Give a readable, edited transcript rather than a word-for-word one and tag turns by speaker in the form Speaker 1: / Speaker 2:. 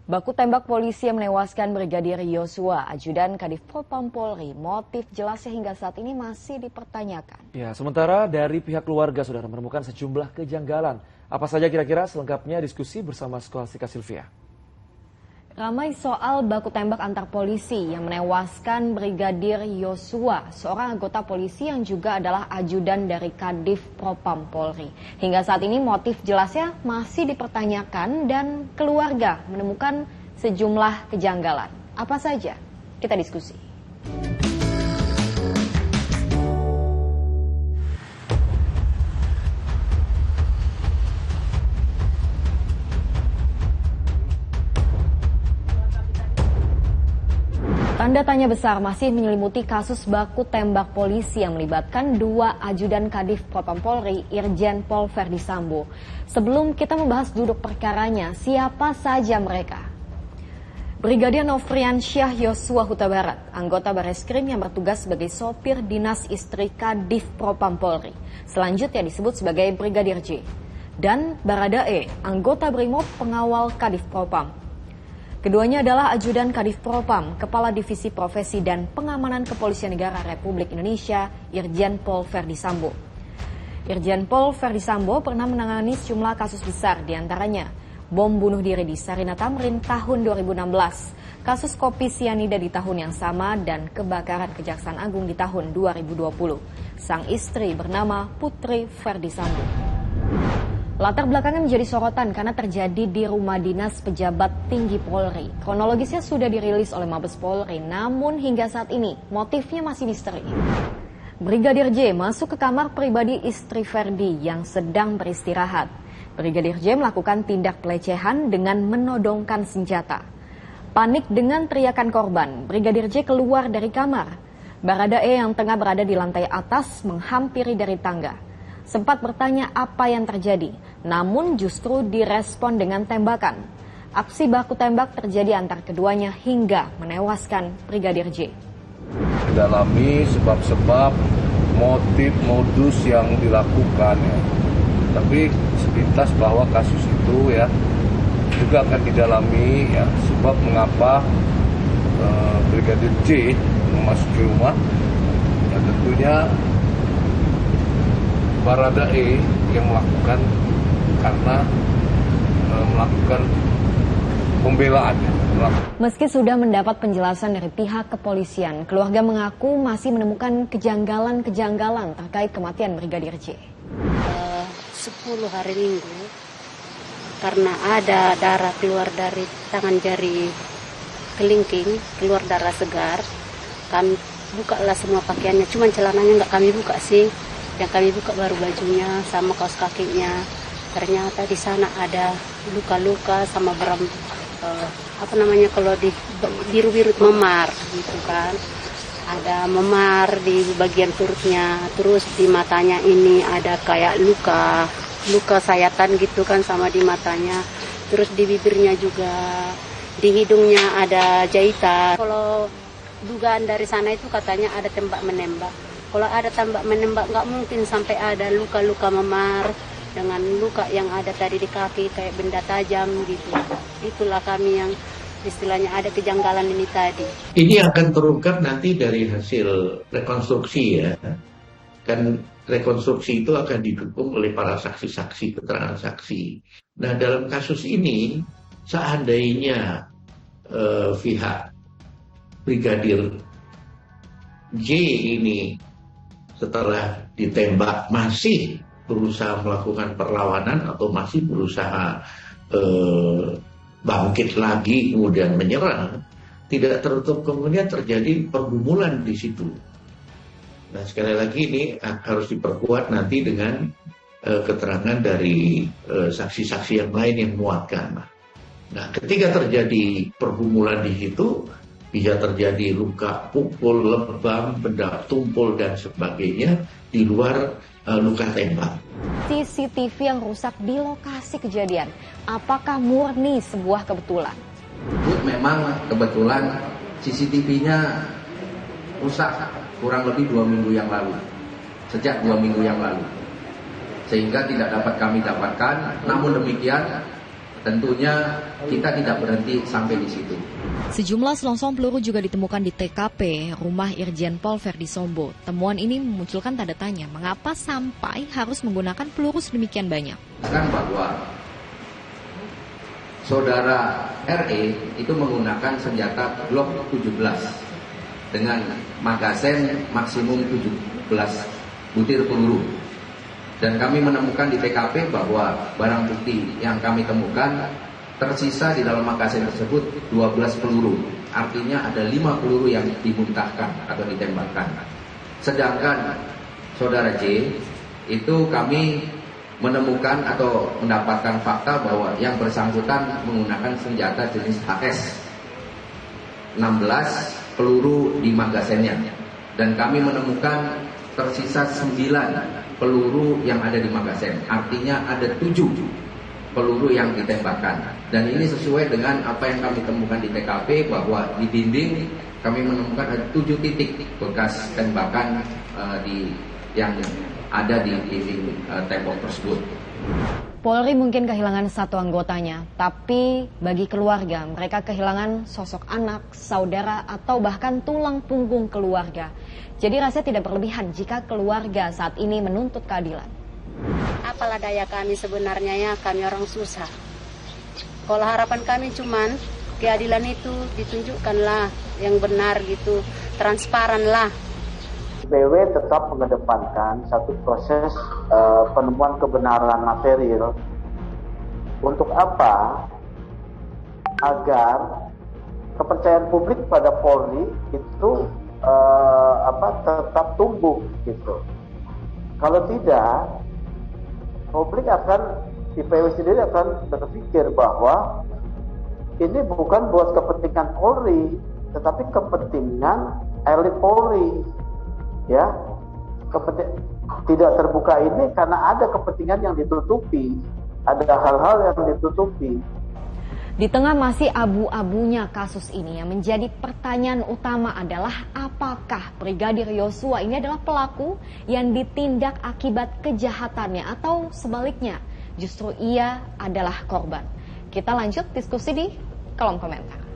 Speaker 1: Baku tembak polisi yang menewaskan Brigadir Yosua, ajudan Kadif Propam Polri, motif jelasnya hingga saat ini masih dipertanyakan.
Speaker 2: Ya, sementara dari pihak keluarga sudah menemukan sejumlah kejanggalan. Apa saja kira-kira selengkapnya diskusi bersama Skolastika Sylvia.
Speaker 1: Ramai soal baku tembak antar polisi yang menewaskan Brigadir Yosua, seorang anggota polisi yang juga adalah ajudan dari Kadif Propam Polri. Hingga saat ini motif jelasnya masih dipertanyakan dan keluarga menemukan sejumlah kejanggalan. Apa saja? Kita diskusi. Tanda tanya besar masih menyelimuti kasus baku tembak polisi yang melibatkan dua ajudan Kadif Propam Polri, Irjen Pol Verdi Sambo. Sebelum kita membahas duduk perkaranya, siapa saja mereka? Brigadir Nofriansyah Yosua Huta Barat, anggota Bareskrim yang bertugas sebagai sopir dinas istri Kadif Propam Polri. Selanjutnya disebut sebagai Brigadir J. Dan Baradae, anggota Brimob pengawal Kadif Propam. Keduanya adalah ajudan Kadif Propam, Kepala Divisi Profesi dan Pengamanan Kepolisian Negara Republik Indonesia, Irjen Pol Verdi Sambo. Irjen Pol Verdi Sambo pernah menangani sejumlah kasus besar, diantaranya bom bunuh diri di Sarina Tamrin tahun 2016, kasus kopi sianida di tahun yang sama, dan kebakaran Kejaksaan Agung di tahun 2020. Sang istri bernama Putri Verdi Sambo. Latar belakangnya menjadi sorotan karena terjadi di rumah dinas pejabat tinggi Polri. Kronologisnya sudah dirilis oleh Mabes Polri, namun hingga saat ini motifnya masih misteri. Brigadir J masuk ke kamar pribadi istri Verdi yang sedang beristirahat. Brigadir J melakukan tindak pelecehan dengan menodongkan senjata. Panik dengan teriakan korban, Brigadir J keluar dari kamar. Baradae yang tengah berada di lantai atas menghampiri dari tangga. Sempat bertanya apa yang terjadi, namun justru direspon dengan tembakan. Aksi baku tembak terjadi antar keduanya hingga menewaskan Brigadir J.
Speaker 3: Dalami sebab-sebab, motif, modus yang dilakukan ya. Tapi sepintas bahwa kasus itu ya juga akan didalami ya, sebab mengapa Brigadir J memasuki rumah ya, tentunya Baradae yang melakukan karena melakukan pembelaan.
Speaker 1: Meski sudah mendapat penjelasan dari pihak kepolisian, keluarga mengaku masih menemukan kejanggalan-kejanggalan terkait kematian Brigadir J.
Speaker 4: 10 hari Minggu, karena ada darah keluar dari tangan jari kelingking, keluar darah segar, kan bukalah semua pakaiannya, cuman celananya nggak kami buka sih. Yang kami buka baru bajunya sama kaos kakinya. Ternyata di sana ada luka-luka sama kalau di biru-biru memar gitu kan. Ada memar di bagian perutnya, terus di matanya ini ada kayak luka sayatan gitu kan sama di matanya. Terus di bibirnya juga, di hidungnya ada jahitan. Kalau dugaan dari sana itu katanya ada tembak menembak. Kalau ada tembak menembak nggak mungkin sampai ada luka-luka memar dengan luka yang ada tadi di kaki kayak benda tajam gitu. Itulah kami yang istilahnya ada kejanggalan ini tadi.
Speaker 5: Ini akan terungkap nanti dari hasil rekonstruksi ya. Kan rekonstruksi itu akan didukung oleh para saksi-saksi, keterangan saksi. Nah dalam kasus ini seandainya pihak Brigadir J ini setelah ditembak masih berusaha melakukan perlawanan atau masih berusaha bangkit lagi kemudian menyerang, tidak tertutup kemungkinan terjadi pergumulan di situ. Nah sekali lagi ini harus diperkuat nanti dengan keterangan dari saksi-saksi yang lain yang menguatkan. Nah ketika terjadi pergumulan di situ, bisa terjadi luka pukul, lebam, benda tumpul dan sebagainya di luar luka tembak.
Speaker 1: CCTV yang rusak di lokasi kejadian, apakah murni sebuah kebetulan?
Speaker 6: Memang kebetulan CCTV-nya rusak kurang lebih 2 minggu yang lalu. Sejak 2 minggu yang lalu. Sehingga tidak dapat kami dapatkan, namun demikian Tentunya kita tidak berhenti sampai di situ.
Speaker 1: Sejumlah selongsong peluru juga ditemukan di TKP rumah Irjen Pol Ferdisambo. Temuan ini memunculkan tanda tanya, mengapa sampai harus menggunakan peluru sedemikian banyak?
Speaker 6: Kan bahwa saudara RE itu menggunakan senjata Glock 17 dengan magazen maksimum 17 butir peluru. Dan kami menemukan di TKP bahwa barang bukti yang kami temukan tersisa di dalam magazen tersebut 12 peluru. Artinya ada 5 peluru yang dimuntahkan atau ditembakkan. Sedangkan saudara J itu kami menemukan atau mendapatkan fakta bahwa yang bersangkutan menggunakan senjata jenis HS 16 peluru di magazennya. Dan kami menemukan tersisa 9 peluru yang ada di magazen. Artinya ada 7 peluru yang ditembakkan. Dan ini sesuai dengan apa yang kami temukan di TKP, bahwa di dinding kami menemukan ada 7 titik bekas tembakan yang ada di dinding tembok tersebut.
Speaker 1: Polri mungkin kehilangan satu anggotanya, tapi bagi keluarga, mereka kehilangan sosok anak, saudara, atau bahkan tulang punggung keluarga. Jadi rasanya tidak berlebihan jika keluarga saat ini menuntut keadilan.
Speaker 4: Apalah daya kami sebenarnya, ya, kami orang susah. Kalau harapan kami cuman keadilan itu ditunjukkanlah yang benar gitu, transparan lah.
Speaker 7: BW tetap mengedepankan satu proses penemuan kebenaran material. Untuk apa? Agar kepercayaan publik pada Polri itu tetap tumbuh gitu. Kalau tidak, publik akan, IPW sendiri akan berpikir bahwa ini bukan buat kepentingan Polri, tetapi kepentingan elit Polri. Ya, tidak terbuka ini karena ada kepentingan yang ditutupi, ada hal-hal yang ditutupi.
Speaker 1: Di tengah masih abu-abunya kasus ini, yang menjadi pertanyaan utama adalah apakah Brigadir Yosua ini adalah pelaku yang ditindak akibat kejahatannya atau sebaliknya justru ia adalah korban. Kita lanjut diskusi di kolom komentar.